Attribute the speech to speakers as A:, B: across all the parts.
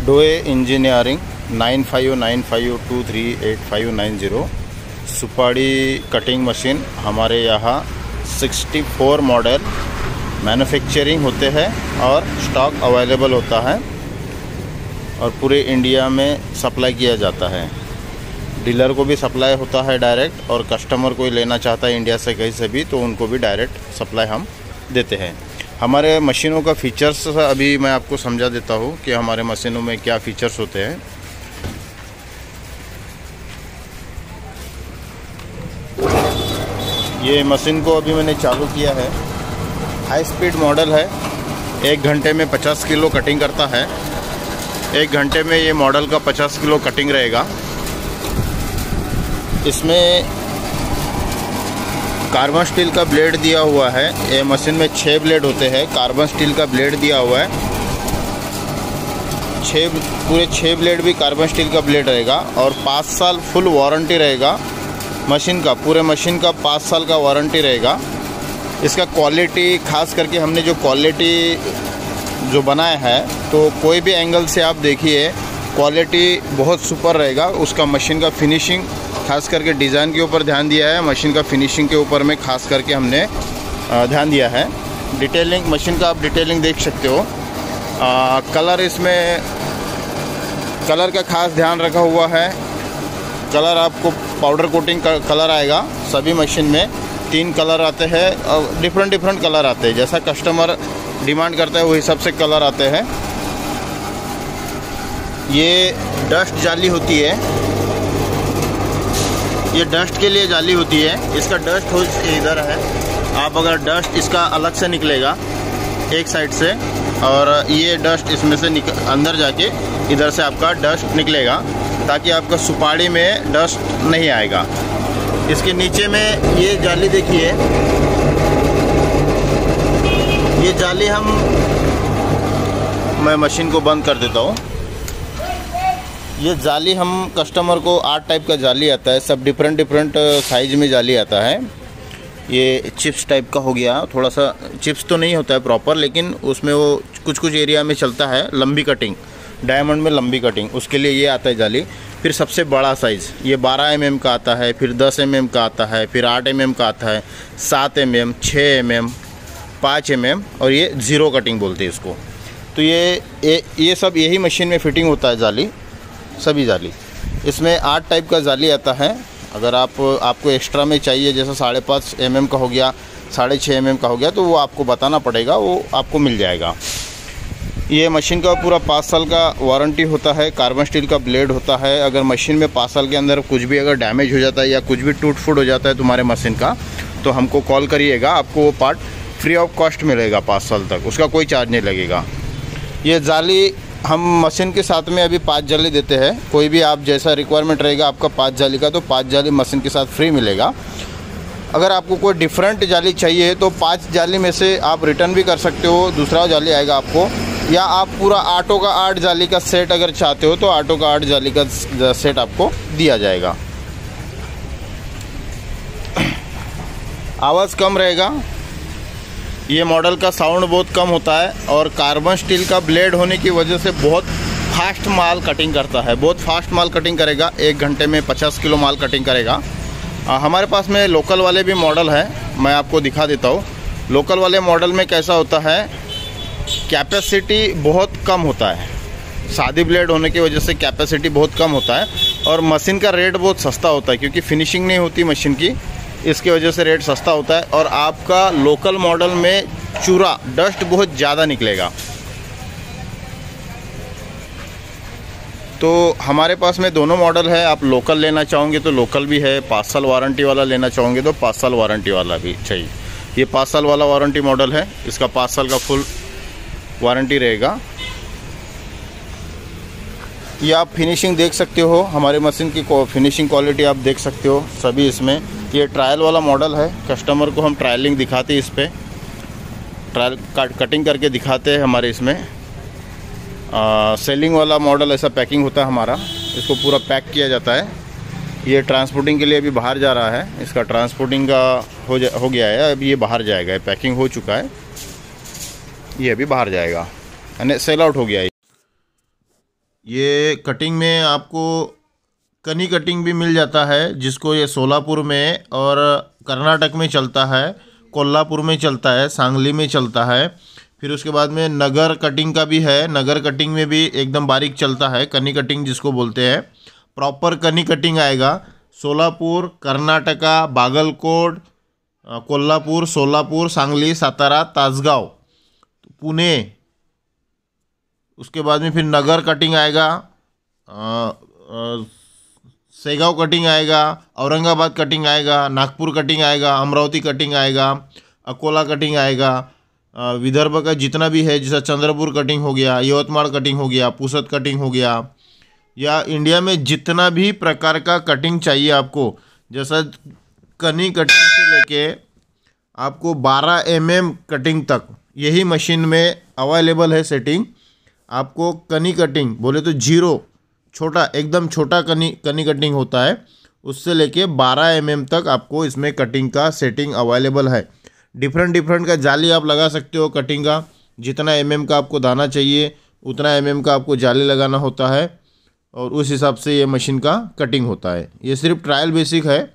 A: डोए engineering 9595238590 सुपाड़ी cutting machine हमारे यहाँ 64 मॉडल मैन्युफैक्चरिंग होते हैं और स्टॉक अवेलेबल होता है और पूरे इंडिया में सप्लाई किया जाता है। डीलर को भी सप्लाई होता है डायरेक्ट, और कस्टमर कोई लेना चाहता है इंडिया से कहीं से भी तो उनको भी डायरेक्ट सप्लाई हम देते हैं। हमारे मशीनों का फीचर्स अभी मैं आपको समझा देता हूँ कि हमारे मशीनों में क्या फ़ीचर्स होते हैं। ये मशीन को अभी मैंने चालू किया है। हाई स्पीड मॉडल है, 1 घंटे में 50 किलो कटिंग करता है। 1 घंटे में ये मॉडल का 50 किलो कटिंग रहेगा। इसमें कार्बन स्टील का ब्लेड दिया हुआ है। ये मशीन में 6 ब्लेड होते हैं, कार्बन स्टील का ब्लेड दिया हुआ है। पूरे 6 ब्लेड भी कार्बन स्टील का ब्लेड रहेगा और 5 साल फुल वारंटी रहेगा मशीन का। पूरे मशीन का 5 साल का वारंटी रहेगा। इसका क्वालिटी, खास करके हमने जो क्वालिटी जो बनाया है तो कोई भी एंगल से आप देखिए क्वालिटी बहुत सुपर रहेगा। उसका मशीन का फिनिशिंग, खास करके डिज़ाइन के ऊपर ध्यान दिया है, मशीन का फिनिशिंग के ऊपर में खास करके हमने ध्यान दिया है। डिटेलिंग, मशीन का आप डिटेलिंग देख सकते हो। कलर, इसमें कलर का खास ध्यान रखा हुआ है। कलर आपको पाउडर कोटिंग का कलर आएगा। सभी मशीन में 3 कलर आते हैं और डिफरेंट कलर आते हैं। जैसा कस्टमर डिमांड करता है वही हिसाब से कलर आते हैं। ये डस्ट जाली होती है, ये डस्ट के लिए जाली होती है। इसका डस्ट हो इधर है, आप अगर डस्ट इसका अलग से निकलेगा एक साइड से, और ये डस्ट इसमें से अंदर जाके इधर से आपका डस्ट निकलेगा ताकि आपका सुपाड़ी में डस्ट नहीं आएगा। इसके नीचे में ये जाली देखिए, ये जाली मैं मशीन को बंद कर देता हूँ। ये जाली हम कस्टमर को 8 टाइप का जाली आता है, सब डिफरेंट साइज में जाली आता है। ये चिप्स टाइप का हो गया, थोड़ा सा चिप्स तो नहीं होता है प्रॉपर, लेकिन उसमें वो कुछ एरिया में चलता है लंबी कटिंग, डायमंड में लंबी कटिंग, उसके लिए ये आता है जाली। फिर सबसे बड़ा साइज़ ये 12 mm का आता है, फिर 10 mm का आता है, फिर 8 mm का आता है, 7 mm, 6 mm, 5 mm, और ये ज़ीरो कटिंग बोलते हैं इसको। तो ये सब यही मशीन में फिटिंग होता है जाली, सभी जाली। इसमें 8 टाइप का जाली आता है। अगर आपको एक्स्ट्रा में चाहिए, जैसा 5.5 mm का हो गया, 6.5 mm का हो गया, तो वो आपको बताना पड़ेगा, वो आपको मिल जाएगा। ये मशीन का पूरा 5 साल का वारंटी होता है। कार्बन स्टील का ब्लेड होता है। अगर मशीन में 5 साल के अंदर कुछ भी अगर डैमेज हो जाता है या कुछ भी टूट फूट हो जाता है तुम्हारे मशीन का, तो हमको कॉल करिएगा, आपको वो पार्ट फ्री ऑफ कॉस्ट मिलेगा 5 साल तक, उसका कोई चार्ज नहीं लगेगा। ये जाली हम मशीन के साथ में अभी 5 जाली देते हैं। कोई भी आप जैसा रिक्वायरमेंट रहेगा आपका 5 जाली का, तो 5 जाली मशीन के साथ फ्री मिलेगा। अगर आपको कोई डिफरेंट जाली चाहिए तो 5 जाली में से आप रिटर्न भी कर सकते हो, दूसरा जाली आएगा आपको। या आप पूरा 8 का 8 जाली का सेट अगर चाहते हो तो 8 का 8 जाली का सेट आपको दिया जाएगा। आवाज़ कम रहेगा। ये मॉडल का साउंड बहुत कम होता है और कार्बन स्टील का ब्लेड होने की वजह से बहुत फास्ट माल कटिंग करता है, बहुत फास्ट माल कटिंग करेगा। 1 घंटे में 50 किलो माल कटिंग करेगा। हमारे पास में लोकल वाले भी मॉडल है, मैं आपको दिखा देता हूँ। लोकल वाले मॉडल में कैसा होता है, कैपेसिटी बहुत कम होता है। सादी ब्लेड होने की वजह से कैपेसिटी बहुत कम होता है और मशीन का रेट बहुत सस्ता होता है, क्योंकि फिनिशिंग नहीं होती मशीन की, इसकी वजह से रेट सस्ता होता है। और आपका लोकल मॉडल में चूरा, डस्ट बहुत ज़्यादा निकलेगा। तो हमारे पास में दोनों मॉडल है। आप लोकल लेना चाहोगे तो लोकल भी है, 5 साल वारंटी वाला लेना चाहोगे तो 5 साल वारंटी वाला भी चाहिए। ये 5 साल वाला वारंटी मॉडल है, इसका 5 साल का फुल वारंटी रहेगा। ये आप फिनिशिंग देख सकते हो, हमारे मशीन की फिनिशिंग क्वालिटी आप देख सकते हो सभी इसमें। ये ट्रायल वाला मॉडल है, कस्टमर को हम ट्रायलिंग दिखाते हैं, इस पर ट्रायल कटिंग करके दिखाते हैं हमारे इसमें। सेलिंग वाला मॉडल ऐसा पैकिंग होता है हमारा, इसको पूरा पैक किया जाता है। ये ट्रांसपोर्टिंग के लिए अभी बाहर जा रहा है, इसका ट्रांसपोर्टिंग का हो गया है, अभी ये बाहर जाएगा। पैकिंग हो चुका है, ये अभी बाहर जाएगा, यानी सेल आउट हो गया है। ये कटिंग में आपको कनी कटिंग भी मिल जाता है, जिसको ये सोलापुर में और कर्नाटक में चलता है, कोल्हापुर में चलता है, सांगली में चलता है। फिर उसके बाद में नगर कटिंग का भी है, नगर कटिंग में भी एकदम बारीक चलता है, कनी कटिंग जिसको बोलते हैं। प्रॉपर कनी कटिंग आएगा सोलापुर, कर्नाटका, बागलकोट, कोल्हापुर, सोलापुर, सांगली, सातारा, तासगांव, पुणे। उसके बाद में फिर नगर कटिंग आएगा, सेगांव कटिंग आएगा, औरंगाबाद कटिंग आएगा, नागपुर कटिंग आएगा, अमरावती कटिंग आएगा, अकोला कटिंग आएगा। विदर्भ का जितना भी है, जैसा चंद्रपुर कटिंग हो गया, यवतमाल कटिंग हो गया, पुसद कटिंग हो गया, या इंडिया में जितना भी प्रकार का कटिंग चाहिए आपको, जैसा कनी कटिंग से लेके आपको 12 mm कटिंग तक यही मशीन में अवेलेबल है सेटिंग। आपको कनी कटिंग बोले तो जीरो, छोटा, एकदम छोटा कनी कटिंग होता है, उससे लेके 12 mm तक आपको इसमें कटिंग का सेटिंग अवेलेबल है। डिफरेंट का जाली आप लगा सकते हो कटिंग का, जितना mm का आपको दाना चाहिए उतना mm का आपको जाली लगाना होता है, और उस हिसाब से ये मशीन का कटिंग होता है। ये सिर्फ ट्रायल बेसिक है,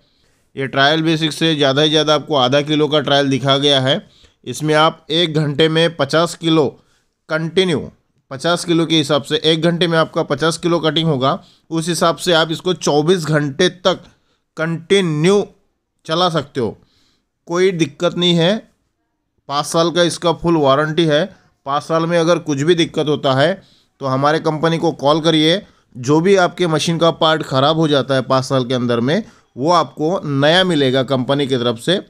A: ये ट्रायल बेसिक से ज़्यादा ही ज़्यादा आपको आधा किलो का ट्रायल दिखा गया है। इसमें आप 1 घंटे में 50 किलो कंटिन्यू, 50 किलो के हिसाब से 1 घंटे में आपका 50 किलो कटिंग होगा। उस हिसाब से आप इसको 24 घंटे तक कंटिन्यू चला सकते हो, कोई दिक्कत नहीं है। 5 साल का इसका फुल वारंटी है। 5 साल में अगर कुछ भी दिक्कत होता है तो हमारे कंपनी को कॉल करिए। जो भी आपके मशीन का पार्ट ख़राब हो जाता है 5 साल के अंदर में, वो आपको नया मिलेगा कंपनी की तरफ से,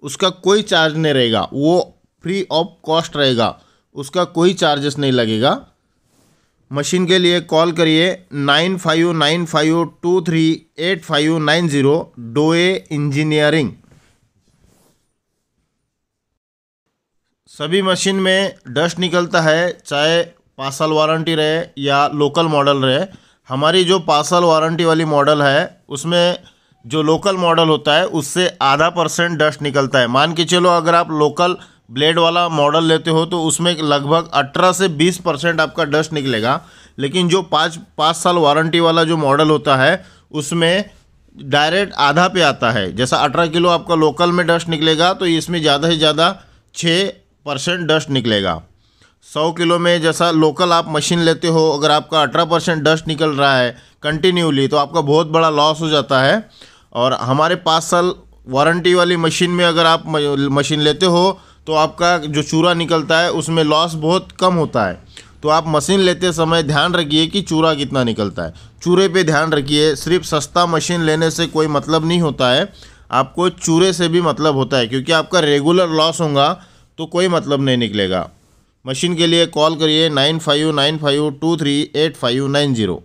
A: उसका कोई चार्ज नहीं रहेगा, वो फ्री ऑफ कॉस्ट रहेगा, उसका कोई चार्जेस नहीं लगेगा। मशीन के लिए कॉल करिए 9595238590, डोए इंजीनियरिंग। सभी मशीन में डस्ट निकलता है, चाहे 5 साल वारंटी रहे या लोकल मॉडल रहे। हमारी जो 5 साल वारंटी वाली मॉडल है, उसमें जो लोकल मॉडल होता है उससे आधा % डस्ट निकलता है। मान के चलो अगर आप लोकल ब्लेड वाला मॉडल लेते हो तो उसमें लगभग 18 से 20% आपका डस्ट निकलेगा। लेकिन जो 5 साल वारंटी वाला जो मॉडल होता है उसमें डायरेक्ट आधा पे आता है। जैसा 18 किलो आपका लोकल में डस्ट निकलेगा तो इसमें ज़्यादा से ज़्यादा 6% डस्ट निकलेगा। 100 किलो में जैसा लोकल आप मशीन लेते हो, अगर आपका 18% डस्ट निकल रहा है कंटिन्यूली तो आपका बहुत बड़ा लॉस हो जाता है। और हमारे 5 साल वारंटी वाली मशीन में अगर आप मशीन लेते हो तो आपका जो चूरा निकलता है उसमें लॉस बहुत कम होता है। तो आप मशीन लेते समय ध्यान रखिए कि चूरा कितना निकलता है, चूरे पे ध्यान रखिए। सिर्फ सस्ता मशीन लेने से कोई मतलब नहीं होता है, आपको चूरे से भी मतलब होता है, क्योंकि आपका रेगुलर लॉस होगा तो कोई मतलब नहीं निकलेगा। मशीन के लिए कॉल करिए 9595238590।